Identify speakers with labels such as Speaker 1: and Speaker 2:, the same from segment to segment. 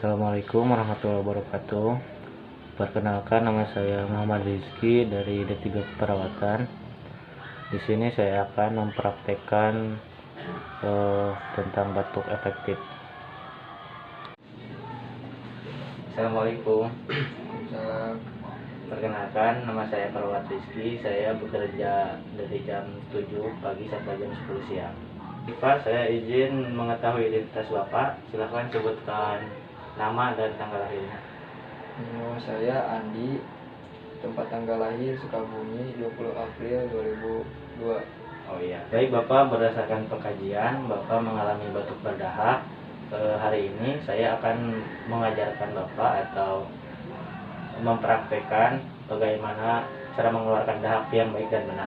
Speaker 1: Assalamualaikum warahmatullahi wabarakatuh. Perkenalkan, nama saya Muhammad Rizky dari D3 Keperawatan. Di sini saya akan mempraktekkan tentang batuk efektif. Assalamualaikum.
Speaker 2: Salam.
Speaker 1: Perkenalkan, nama saya Muhammad Rizky. Saya bekerja dari jam 7 pagi sampai jam 10 siang. Pak, saya izin mengetahui identitas Bapak. Silahkan sebutkan nama dan tanggal lahirnya.
Speaker 2: Nama saya Andi. Tempat tanggal lahir Sukabumi 20 April 2002.
Speaker 1: Oh iya. Baik Bapak, berdasarkan pengkajian Bapak mengalami batuk berdahak. Hari ini saya akan mengajarkan Bapak atau mempraktekkan bagaimana cara mengeluarkan dahak yang baik dan benar.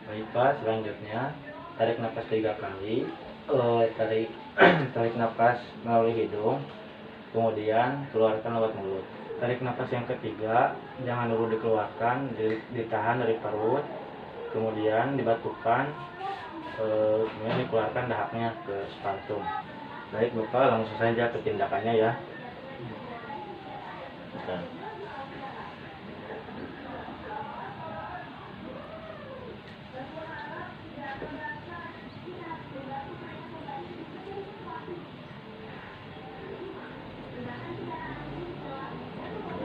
Speaker 1: Baik Pak, selanjutnya tarik nafas 3 kali. Tarik nafas melalui hidung, kemudian keluarkan lewat mulut. Tarik nafas yang ketiga, jangan dulu dikeluarkan, ditahan dari perut, kemudian dibatukkan, kemudian dikeluarkan dahaknya ke spartum. Baik Bapak, langsung saja ke tindakannya ya. Bentar.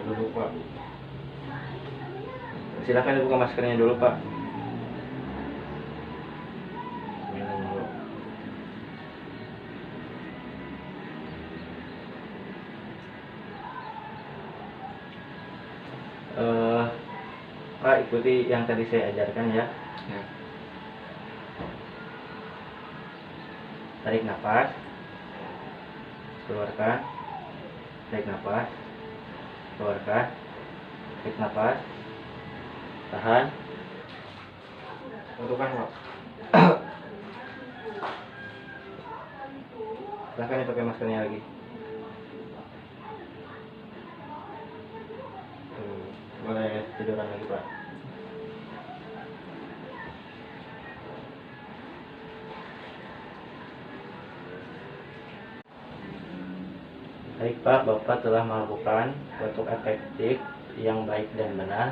Speaker 1: Dulu Pak, silakan dibuka maskernya dulu Pak. Minum dulu. Pak, ikuti yang tadi saya ajarkan ya.
Speaker 2: Ya.
Speaker 1: Tarik nafas, keluarkan, tarik nafas, keluarkan, tarik nafas, tahan, tentukan Pak. Silahkan dipakai maskernya lagi. Boleh tiduran lagi Pak. Baik Pak, Bapak telah melakukan batuk efektif yang baik dan benar.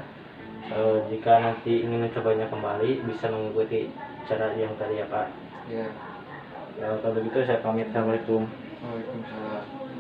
Speaker 1: Jika nanti ingin mencobanya kembali, bisa mengikuti cara yang tadi ya Pak.
Speaker 2: Ya.
Speaker 1: Kalau begitu saya pamit. Assalamualaikum.
Speaker 2: Waalaikumsalam.